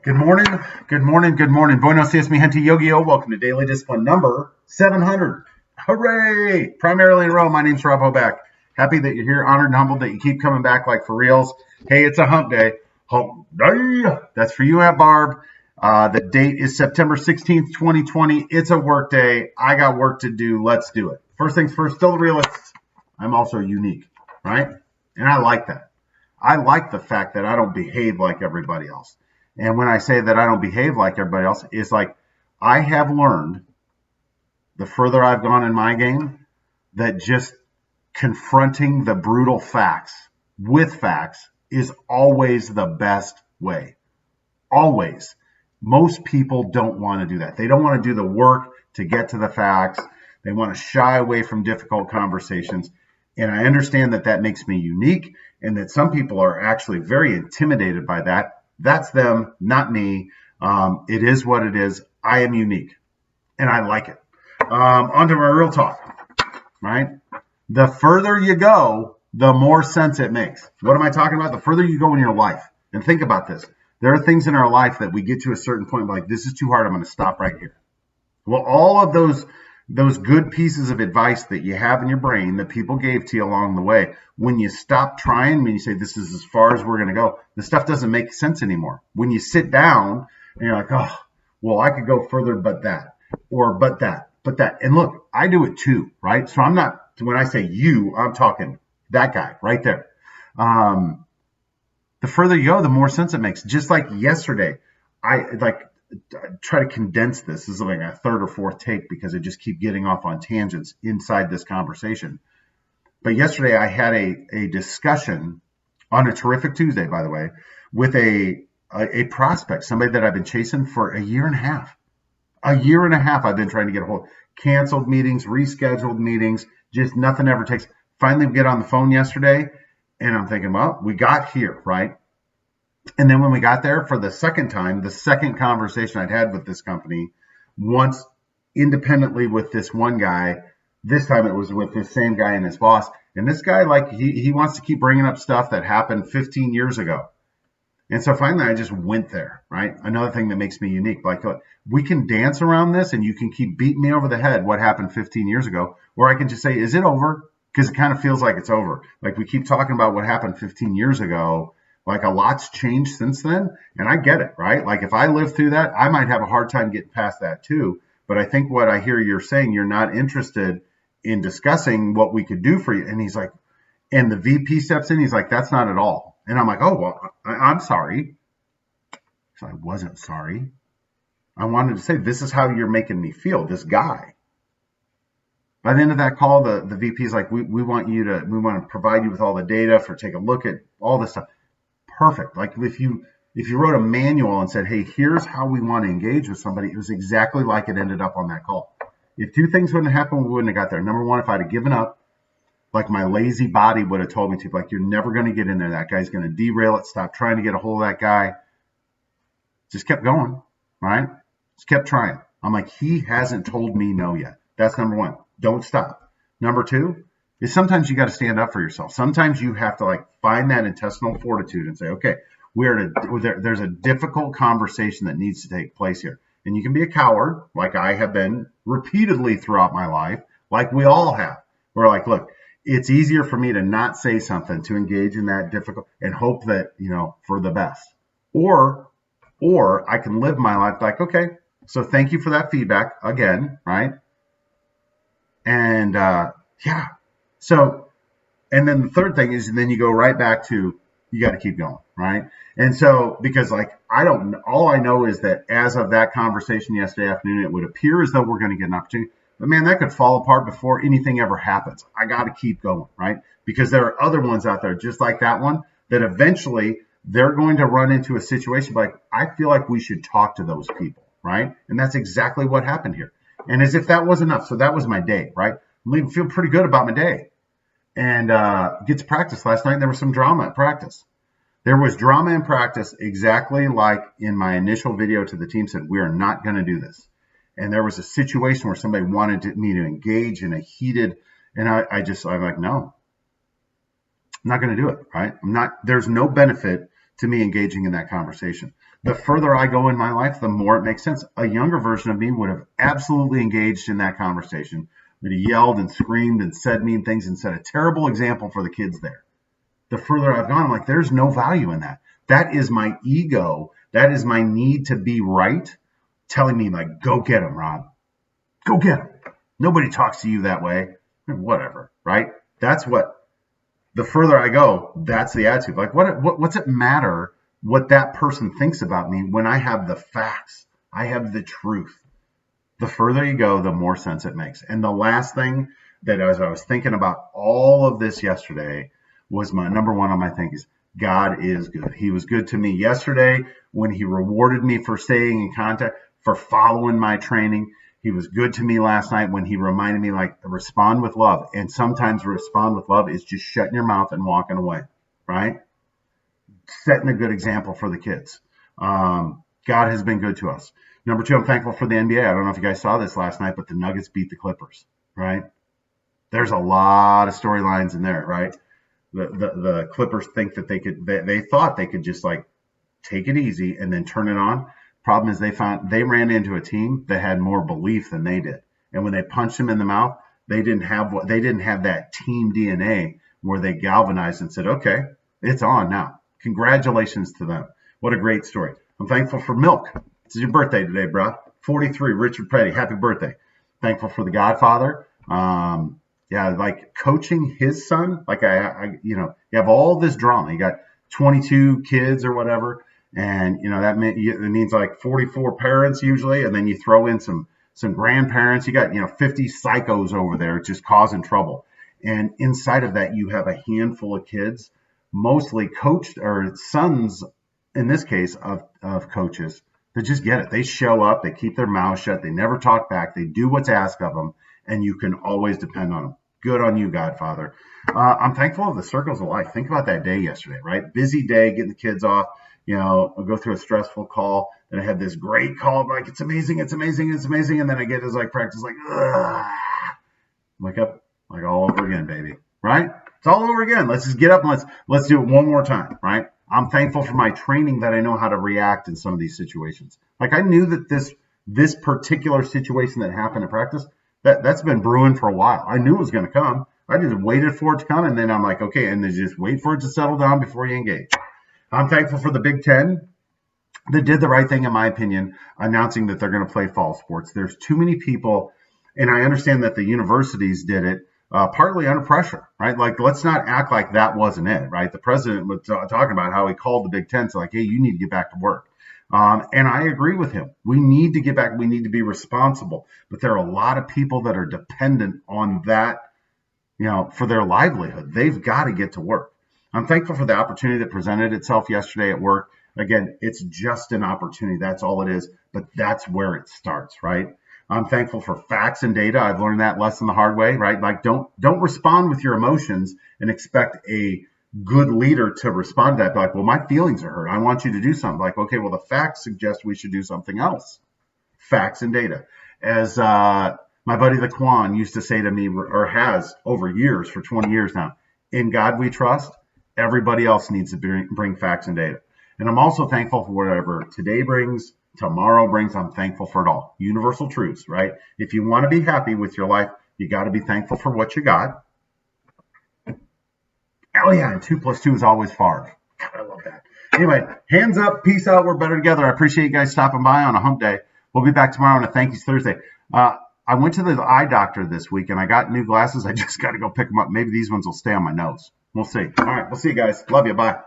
Good morning, good morning, good morning. Buenos dias, mi gente Yogi-O. Welcome to Daily Discipline number 700. Hooray! Primarily in row, my name's Rob Hoback. Happy that you're here, honored and humbled that you keep coming back like for reals. Hey, it's a hump day. Hump day! That's for you, Aunt Barb. The date is September 16th, 2020. It's a work day. I got work to do. Let's do it. First things first, still the realist. I'm also unique, right? And I like that. I like the fact that I don't behave like everybody else. And when I say that I don't behave like everybody else, it's like I have learned the further I've gone in my game that just confronting the brutal facts with facts is always the best way. Always. Most people don't want to do that. They don't want to do the work to get to the facts. They want to shy away from difficult conversations. And I understand that that makes me unique and that some people are actually very intimidated by that. That's them, not me. It is what it is. I am unique, and I like it. On to my real talk, right? The further you go, the more sense it makes. What am I talking about? The further you go in your life. And think about this. There are things in our life that we get to a certain point, like, this is too hard. I'm going to stop right here. Well, all of those good pieces of advice that you have in your brain that people gave to you along the way, when you stop trying, when you say this is as far as we're going to go, the stuff doesn't make sense anymore. When you sit down and you're like, oh, well, I could go further, but that, or but that, but that. And look, I do it too, right? So I'm not, when I say you, I'm talking that guy right there. The further you go, the more sense it makes. Just like yesterday, I try to condense this. This is like a third or fourth take because I just keep getting off on tangents inside this conversation. But yesterday I had a discussion on a terrific Tuesday, by the way, with a prospect, somebody that I've been chasing for a year and a half. A year and a half I've been trying to get a hold. Canceled meetings, rescheduled meetings, just nothing ever takes. Finally, we get on the phone yesterday, and I'm thinking, well, we got here, right? And then when we got there for the second time, the second conversation I'd had with this company, once independently with this one guy, this time it was with this same guy and his boss. And this guy, like, he wants to keep bringing up stuff that happened 15 years ago. And so finally, I just went there, right? Another thing that makes me unique. Like, we can dance around this and you can keep beating me over the head what happened 15 years ago, or I can just say, is it over? Because it kind of feels like it's over. Like, we keep talking about what happened 15 years ago. Like, a lot's changed since then, and I get it, right? Like, if I lived through that, I might have a hard time getting past that too. But I think what I hear you're saying, you're not interested in discussing what we could do for you. And he's like, and the VP steps in, he's like, that's not at all. And I'm like, oh, well, I'm sorry. So I wasn't sorry. I wanted to say, this is how you're making me feel, this guy. By the end of that call, the VP is like, we want to provide you with all the data for take a look at all this stuff. Perfect. Like, if you wrote a manual and said, hey, here's how we want to engage with somebody, it was exactly like it ended up on that call. If two things wouldn't have happened, we wouldn't have got there. Number one, if I'd have given up, like, my lazy body would have told me to, like, you're never going to get in there. That guy's going to derail it. Stop trying to get a hold of that guy. Just kept going, right? Just kept trying. I'm like, he hasn't told me no yet. That's number one. Don't stop. Number two is sometimes you got to stand up for yourself. Sometimes you have to, like, find that intestinal fortitude and say, okay, there's a difficult conversation that needs to take place here. And you can be a coward, like I have been repeatedly throughout my life, like we all have. We're like, look, it's easier for me to not say something, to engage in that difficult and hope that, for the best. Or I can live my life like, okay, so thank you for that feedback again, right? And yeah. So, and then the third thing is, and then you go right back to, you got to keep going, right? And so, because, like, all I know is that as of that conversation yesterday afternoon, it would appear as though we're going to get an opportunity. But man, that could fall apart before anything ever happens. I got to keep going, right? Because there are other ones out there just like that one that eventually they're going to run into a situation like, I feel like we should talk to those people, right? And that's exactly what happened here. And as if that was enough. So that was my day, right? I'm feeling pretty good about my day. And get to practice last night. There was some drama at practice. There was drama in practice, exactly like in my initial video to the team said, we are not going to do this. And there was a situation where somebody wanted me to engage in a heated, and I'm like, no, I'm not going to do it, right? There's no benefit to me engaging in that conversation. The further I go in my life, the more it makes sense. A younger version of me would have absolutely engaged in that conversation, would have yelled and screamed and said mean things and set a terrible example for the kids there. The further I've gone, I'm like, there's no value in that. That is my ego. That is my need to be right, telling me, like, go get him, Rob. Go get him. Nobody talks to you that way. Whatever, right? That's what, the further I go, that's the attitude. Like, what's it matter what that person thinks about me when I have the facts? I have the truth. The further you go, the more sense it makes. And the last thing that, as I was thinking about all of this yesterday, was my number one on my thing is God is good. He was good to me yesterday when he rewarded me for staying in contact, for following my training. He was good to me last night when he reminded me, like, respond with love. And sometimes respond with love is just shutting your mouth and walking away, right? Setting a good example for the kids. God has been good to us. Number two, I'm thankful for the NBA. I don't know if you guys saw this last night, but the Nuggets beat the Clippers, right? There's a lot of storylines in there, right? The Clippers think that they thought they could just, like, take it easy and then turn it on. Problem is they ran into a team that had more belief than they did. And when they punched them in the mouth, they didn't have that team DNA where they galvanized and said, okay, it's on now. Congratulations to them. What a great story. I'm thankful for milk. It's your birthday today, bro. 43, Richard Petty. Happy birthday. Thankful for the Godfather. Yeah, like coaching his son. Like you have all this drama. You got 22 kids or whatever. And, that means like 44 parents usually. And then you throw in some grandparents. You got, 50 psychos over there just causing trouble. And inside of that, you have a handful of kids, mostly coached, or sons, in this case, of coaches that just get it. They show up. They keep their mouths shut. They never talk back. They do what's asked of them. And you can always depend on them. Good on you, Godfather. I'm thankful of the circles of life. Think about that day yesterday, right? Busy day, getting the kids off. I'll go through a stressful call. Then I had this great call. I'm like, it's amazing, it's amazing, it's amazing. And then I get this practice, ugh. Wake up, like all over again, baby. Right? It's all over again. Let's just get up and let's do it one more time, right? I'm thankful for my training that I know how to react in some of these situations. Like, I knew that this particular situation that happened in practice, that's been brewing for a while. I knew it was going to come. I just waited for it to come, and then I'm like, okay, and then just wait for it to settle down before you engage. I'm thankful for the Big Ten that did the right thing, in my opinion, announcing that they're going to play fall sports. There's too many people, and I understand that the universities did it partly under pressure, right? Like, let's not act like that wasn't it, right? The president was talking about how he called the Big Ten, so like, hey, you need to get back to work. And I agree with him. We need to get back. We need to be responsible. But there are a lot of people that are dependent on that, for their livelihood. They've got to get to work. I'm thankful for the opportunity that presented itself yesterday at work. Again, it's just an opportunity. That's all it is. But that's where it starts, right? I'm thankful for facts and data. I've learned that lesson the hard way, right? Like, don't respond with your emotions and expect a good leader to respond to that. Like, well, my feelings are hurt. I want you to do something. Like, okay, well, the facts suggest we should do something else. Facts and data. As my buddy the Quan used to say to me, or has over years, for 20 years now, in God we trust. Everybody else needs to bring facts and data. And I'm also thankful for whatever today brings, tomorrow brings. I'm thankful for it all. Universal truths, right? If you want to be happy with your life, you got to be thankful for what you got. Oh, yeah, and 2 + 2 is always 5. God, I love that. Anyway, hands up, peace out, we're better together. I appreciate you guys stopping by on a hump day. We'll be back tomorrow on a Thank Yous Thursday. I went to the eye doctor this week, and I got new glasses. I just got to go pick them up. Maybe these ones will stay on my nose. We'll see. All right, we'll see you guys. Love you. Bye.